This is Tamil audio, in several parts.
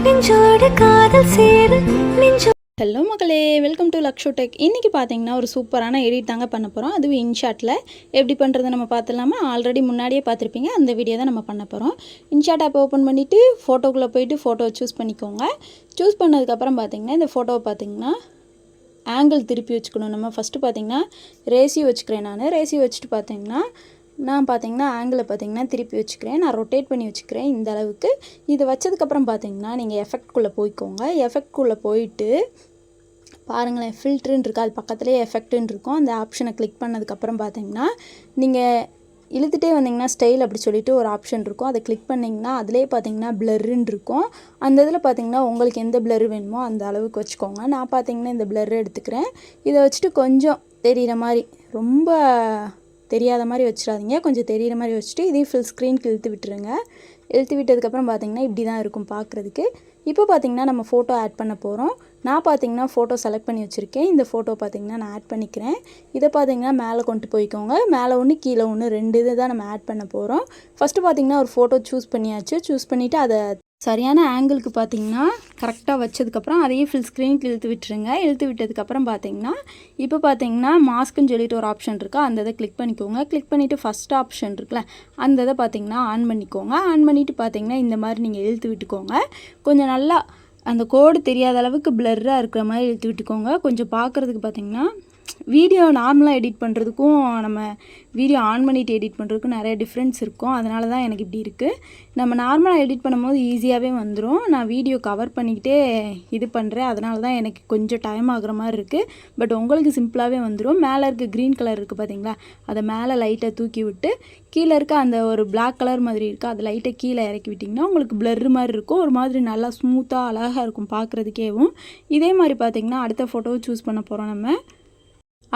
நெஞ்சோடு காதல் சேரு நெஞ்சோ. ஹலோ மக்களே, வெல்கம் டு லக்ஷோ டெக். இன்றைக்கி பார்த்தீங்கன்னா ஒரு சூப்பரான எடிட் தாங்க பண்ண போகிறோம். அதுவும் இன்ஷாட்டில் எப்படி பண்ணுறது நம்ம பார்த்துலாமா. ஆல்ரெடி முன்னாடியே பார்த்துருப்பீங்க, அந்த வீடியோ தான் நம்ம பண்ண போகிறோம். இன்ஷாட் ஆப் ஓப்பன் பண்ணிவிட்டு ஃபோட்டோக்குள்ளே போயிட்டு ஃபோட்டோவை சூஸ் பண்ணிக்கோங்க. சூஸ் பண்ணதுக்கப்புறம் பார்த்திங்கன்னா இந்த ஃபோட்டோவை பார்த்திங்கன்னா ஆங்கிள் திருப்பி வச்சுக்கணும். நம்ம ஃபஸ்ட்டு பார்த்திங்கன்னா ரேசியோ வச்சுக்கிறேன். ரேசியோ வச்சுட்டு நான் பார்த்திங்கன்னா ஆங்கிளை பார்த்திங்கன்னா திருப்பி வச்சுக்கிறேன். நான் ரொட்டேட் பண்ணி வச்சுக்கிறேன் இந்த அளவுக்கு. இதை வச்சதுக்கப்புறம் பார்த்திங்கன்னா நீங்கள் எஃபெக்ட்குள்ளே போய்க்கோங்க. எஃபெக்ட்குள்ளே போயிட்டு பாருங்களேன், ஃபில்ட்ருன்னு இருக்குது, அது பக்கத்துலேயே எஃபெக்ட்டுன்னு இருக்கும். அந்த ஆப்ஷனை கிளிக் பண்ணதுக்கப்புறம் பார்த்திங்கன்னா நீங்கள் இழுத்துட்டே வந்தீங்கன்னா ஸ்டைல் அப்படி சொல்லிட்டு ஒரு ஆப்ஷன் இருக்கும். அதை கிளிக் பண்ணிங்கன்னா அதிலே பார்த்திங்கன்னா ப்ளர்ருன்னு இருக்கும். அந்த இதில் பார்த்திங்கன்னா உங்களுக்கு எந்த ப்ளர் வேணுமோ அந்த அளவுக்கு வச்சுக்கோங்க. நான் பார்த்திங்கன்னா இந்த ப்ளர் எடுத்துக்கிறேன். இதை வச்சுட்டு கொஞ்சம் தெரிகிற மாதிரி, ரொம்ப தெரியாத மாதிரி வச்சிடாதீங்க, கொஞ்சம் தெரிகிற மாதிரி வச்சுட்டு இதையும் ஃபுல் ஸ்க்ரீனுக்கு இழுத்து விட்டுருங்க. இழுத்து விட்டதுக்கப்புறம் பார்த்திங்கன்னா இப்படி தான் இருக்கும் பார்க்குறதுக்கு. இப்போ பார்த்திங்கன்னா நம்ம ஃபோட்டோ ஆட் பண்ண போகிறோம். நான் பார்த்திங்கன்னா ஃபோட்டோ செலக்ட் பண்ணி வச்சுருக்கேன். இந்த ஃபோட்டோ பார்த்திங்கன்னா நான் ஆட் பண்ணிக்கிறேன். இதை பார்த்திங்கன்னா மேலே கொண்டு போய்க்கோங்க. மேலே ஒன்று கீழே ஒன்று, 2 இது தான் நம்ம ஆட் பண்ண போகிறோம். ஃபஸ்ட்டு பார்த்திங்கன்னா ஒரு ஃபோட்டோ சூஸ் பண்ணியாச்சு. சூஸ் பண்ணிவிட்டு அதை சரியான ஆங்கிளுக்கு பார்த்திங்கன்னா கரெக்டாக வச்சதுக்கப்புறம் அதையே ஃபுல் ஸ்க்ரீனுக்கு இழுத்து விட்டுருங்க. இழுத்து விட்டதுக்கப்புறம் பார்த்திங்கன்னா இப்போ பார்த்திங்கன்னா மாஸ்க்குன்னு சொல்லிட்டு ஒரு ஆப்ஷன் இருக்கா, அந்த இதை கிளிக் பண்ணிக்கோங்க. கிளிக் பண்ணிவிட்டு ஃபஸ்ட் ஆப்ஷன் இருக்குல்ல, அந்த இதை பார்த்திங்கன்னா ஆன் பண்ணிக்கோங்க. ஆன் பண்ணிவிட்டு பார்த்திங்கன்னா இந்த மாதிரி நீங்கள் இழுத்து விட்டுக்கோங்க. கொஞ்சம் நல்லா அந்த கோடு தெரியாத அளவுக்கு ப்ளர்ராக இருக்கிற மாதிரி இழுத்து விட்டுக்கோங்க. கொஞ்சம் பார்க்குறதுக்கு பார்த்திங்கன்னா வீடியோ நார்மலாக எடிட் பண்ணுறதுக்கும் நம்ம வீடியோ ஆன் பண்ணிவிட்டு எடிட் பண்ணுறதுக்கும் நிறைய டிஃப்ரென்ஸ் இருக்கும். அதனால தான் எனக்கு இப்படி இருக்குது. நம்ம நார்மலாக எடிட் பண்ணும்போது ஈஸியாகவே வந்துடும். நான் வீடியோ கவர் பண்ணிக்கிட்டே இது பண்ணுறேன், அதனால தான் எனக்கு கொஞ்சம் டைம் ஆகுற மாதிரி இருக்குது. பட் உங்களுக்கு சிம்பிளாகவே வந்துடும். மேலே இருக்க க்ரீன் கலர் இருக்குது பார்த்தீங்களா, அதை மேலே லைட்டை தூக்கி விட்டு கீழே இருக்க அந்த ஒரு பிளாக் கலர் மாதிரி இருக்குது, அதை லைட்டை கீழே இறக்கி விட்டிங்கன்னா உங்களுக்கு ப்ளர் மாதிரி இருக்கும். ஒரு மாதிரி நல்லா ஸ்மூத்தாக அழகாக இருக்கும் பார்க்குறதுக்கேவும். இதே மாதிரி பார்த்திங்கன்னா அடுத்த ஃபோட்டோவை சூஸ் பண்ண போகிறோம். நம்ம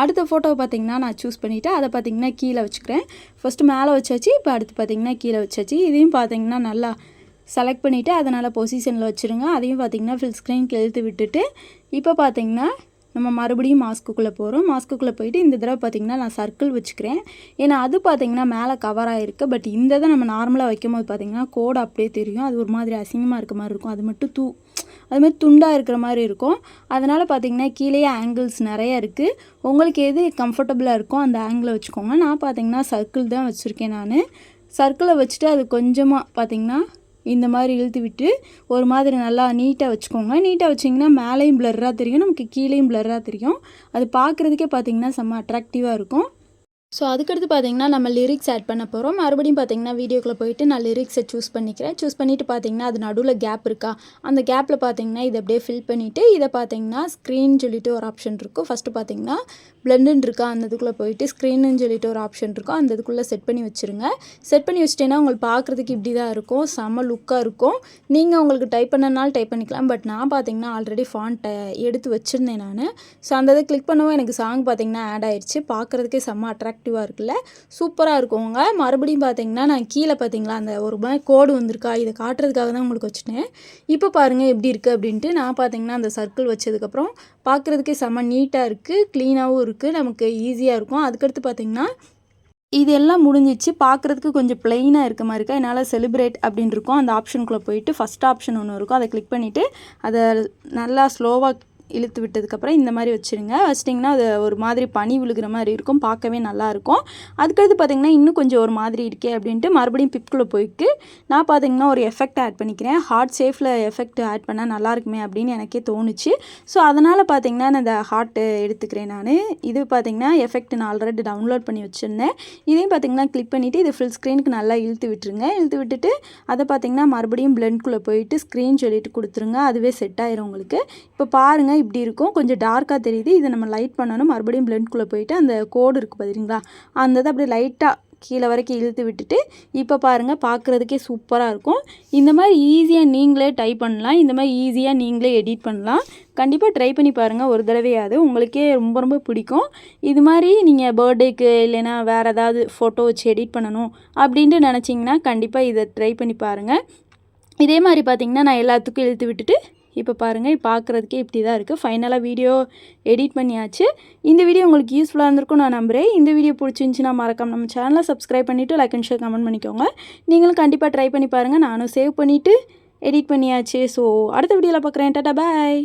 அடுத்த ஃபோட்டோவை பார்த்திங்கன்னா நான் சூஸ் பண்ணிவிட்டு அதை பார்த்திங்கன்னா கீழே வச்சுக்கிறேன். ஃபஸ்ட்டு மேலே வச்சாச்சு, இப்போ அடுத்து பார்த்திங்கன்னா கீழே வச்சாச்சு. இதையும் பார்த்திங்கன்னா நல்லா செலக்ட் பண்ணிவிட்டு அதை நல்லா பொசிஷனில் வச்சுருங்க. அதையும் பார்த்திங்கன்னா ஃபுல் ஸ்க்ரீனுக்கு இழுத்து விட்டுட்டு இப்போ பார்த்திங்கன்னா நம்ம மறுபடியும் மாஸ்க்குள்ளே போகிறோம். மாஸ்க்குள்ளே போயிட்டு இந்த தடவை பார்த்திங்கன்னா நான் சர்க்கிள் வச்சுக்கிறேன். ஏன்னா அது பார்த்திங்கன்னா மேலே கவர் ஆகிருக்கு. பட் இந்த இதை நம்ம நார்மலாக வைக்கும் போது பார்த்திங்கன்னா கோடு அப்படியே தெரியும். அது ஒரு மாதிரி அசிங்கமாக இருக்க மாதிரி இருக்கும். அது மட்டும் அது மாதிரி துண்டாக இருக்கிற மாதிரி இருக்கும். அதனால் பார்த்திங்கன்னா கீழேயே ஆங்கிள்ஸ் நிறையா இருக்குது. உங்களுக்கு எது கம்ஃபர்டபுளாக இருக்கோ அந்த ஆங்கிளை வச்சுக்கோங்க. நான் பார்த்திங்கன்னா சர்க்கிள் தான் வச்சுருக்கேன். நான் சர்க்கிளை வச்சுட்டு அது கொஞ்சமாக பார்த்திங்கன்னா இந்த மாதிரி இழுத்து விட்டு ஒரு மாதிரி நல்லா நீட்டாக வச்சுக்கோங்க. நீட்டாக வச்சிங்கன்னா மேலேயும் ப்ளர்ராக தெரியும், நமக்கு கீழேயும் ப்ளர்ராக தெரியும். அது பார்க்குறதுக்கே பார்த்திங்கன்னா செம்ம அட்ராக்டிவாக இருக்கும். ஸோ அதுக்கடுத்து பார்த்திங்கன்னா நம்ம லிரிக்ஸ் ஆட் பண்ண போகிறோம். மறுபடியும் பார்த்திங்கன்னா வீடியோக்குள்ளே போயிட்டு நான் லிரிக்ஸை சூஸ் பண்ணிக்கிறேன். சூஸ் பண்ணிவிட்டு பார்த்திங்கன்னா அது நடுவில் கேப் இருக்கா, அந்த கேப்பில் பார்த்திங்கன்னா இதை அப்படியே ஃபில் பண்ணிவிட்டு இதை பார்த்திங்கன்னா ஸ்க்ரீன் சொல்லிட்டு ஒரு ஆப்ஷன் இருக்கும். ஃபஸ்ட்டு பார்த்திங்கன்னா பிளெண்டுன்னு இருக்கா, அந்த இதுக்குள்ளே போயிட்டு ஸ்க்ரீனுன்னு சொல்லிட்டு ஒரு ஆப்ஷன் இருக்கும், அந்த இதுக்குள்ளே செட் பண்ணி வச்சுருங்க. செட் பண்ணி வச்சுட்டேன்னா உங்களுக்கு பார்க்குறதுக்கு இப்படி தான் இருக்கும், செம்ம லுக்காக இருக்கும். நீங்கள் உங்களுக்கு டைப் பண்ணனாலும் டைப் பண்ணிக்கலாம். பட் நான் பார்த்திங்கன்னா ஆல்ரெடி ஃபாண்ட்டை எடுத்து வச்சுருந்தேன் நான். ஸோ அந்த இதை கிளிக் பண்ணவும் எனக்கு சாங் பார்த்திங்கன்னா ஆட் ஆயிடுச்சு. பார்க்குறதுக்கே செம்ம அட்ராக்டிவாக இருக்குல்ல, சூப்பராக இருக்குங்க. மறுபடியும் பார்த்திங்கன்னா நான் கீழே பார்த்திங்களா அந்த ஒரு மாதிரி கோடு வந்திருக்கா, இதை காட்டுறதுக்காக தான் உங்களுக்கு வச்சுட்டேன். இப்போ பாருங்கள் எப்படி இருக்குது அப்படின்ட்டு. நான் பார்த்திங்கன்னா அந்த சர்க்கிள் வச்சதுக்கப்புறம் பார்க்குறதுக்கே செம்ம நீட்டாக இருக்குது, க்ளீனாகவும் இருக்குது, நமக்கு ஈஸியாக இருக்கும். அதுக்கடுத்து பார்த்திங்கன்னா இது எல்லாம் முடிஞ்சிச்சு. பார்க்குறதுக்கு கொஞ்சம் ப்ளெயினாக இருக்க மாதிரி இருக்கா, என்னால் செலிப்ரேட் அப்படின்னு இருக்கும். அந்த ஆப்ஷனுக்குள்ளே போயிட்டு ஃபஸ்ட் ஆப்ஷன் ஒன்று இருக்கும், அதை கிளிக் பண்ணிவிட்டு அதை நல்லா ஸ்லோவாக இழுத்து விட்டதுக்கப்புறம் இந்த மாதிரி வச்சுருங்க. வச்சிட்டிங்கன்னா அது ஒரு மாதிரி பனி விழுகிற மாதிரி இருக்கும், பார்க்கவே நல்லாயிருக்கும். அதுக்கடுத்து பார்த்திங்கன்னா இன்னும் கொஞ்சம் ஒரு மாதிரி இருக்கே அப்படின்ட்டு மறுபடியும் பிக்குள்ளே போயிட்டு நான் பார்த்திங்கன்னா ஒரு எஃபெக்ட் ஆட் பண்ணிக்கிறேன். ஹார்ட் ஷேஃபில் எஃபெக்ட் ஆட் பண்ணால் நல்லாயிருக்குமே அப்படின்னு எனக்கே தோணுச்சு. ஸோ அதனால் பார்த்திங்கன்னா நான் இந்த ஹார்ட் எடுத்துக்கிறேன். நான் இது பார்த்திங்கன்னா எஃபெக்ட் நான் ஆல்ரெடி டவுன்லோட் பண்ணி வச்சுருந்தேன். இதையும் பார்த்திங்கன்னா கிளிக் பண்ணிவிட்டு இது ஃபுல் ஸ்க்ரீனுக்கு நல்லா இழுத்து விட்டுருங்க. இழுத்து விட்டுட்டு அதை பார்த்திங்கன்னா மறுபடியும் பிளெண்ட்குள்ளே போயிட்டு ஸ்க்ரீன் சொல்லிட்டு கொடுத்துருங்க. அதுவே செட் ஆயிரும் உங்களுக்கு. இப்போ பாருங்கள் இப்படி இருக்கும், கொஞ்சம் டார்க்காக தெரியுது. இதை நம்ம லைட் பண்ணணும். மறுபடியும் பிளெண்ட்குள்ளே போயிட்டு அந்த கோடு இருக்குது பார்த்தீங்களா, அந்த இதை அப்படியே லைட்டாக கீழே வரைக்கும் இழுத்து விட்டுட்டு இப்போ பாருங்கள் பார்க்குறதுக்கே சூப்பராக இருக்கும். இந்த மாதிரி ஈஸியாக நீங்களே டைப் பண்ணலாம், இந்த மாதிரி ஈஸியாக நீங்களே எடிட் பண்ணலாம். கண்டிப்பாக ட்ரை பண்ணி பாருங்கள் ஒரு தடவையாவது, உங்களுக்கே ரொம்ப ரொம்ப பிடிக்கும். இது மாதிரி நீங்கள் பர்த்டேக்கு இல்லைன்னா வேறு ஏதாவது ஃபோட்டோ வச்சு எடிட் பண்ணணும் அப்படின்ட்டு நினச்சிங்கன்னா கண்டிப்பாக இதை ட்ரை பண்ணி பாருங்கள். இதே மாதிரி பார்த்திங்கன்னா நான் எல்லாத்துக்கும் இழுத்து விட்டுட்டு இப்போ பாருங்கள், பார்க்குறதுக்கே இப்படி தான் இருக்குது. ஃபைனலாக வீடியோ எடிட் பண்ணியாச்சு. இந்த வீடியோ உங்களுக்கு யூஸ்ஃபுல்லாக இருந்திருக்கும் நான் நம்புகிறேன். இந்த வீடியோ பிடிச்சிருந்துச்சின்னா மறக்காம நம்ம சேனலை சப்ஸ்கிரைப் பண்ணிவிட்டு லைக் அண்ட் ஷேர் கமெண்ட் பண்ணிக்கோங்க. நீங்களும் கண்டிப்பாக ட்ரை பண்ணி பாருங்கள். நானும் சேவ் பண்ணிவிட்டு எடிட் பண்ணியாச்சு. ஸோ அடுத்த வீடியோவில் பார்க்குறேன். டாடா பாய்.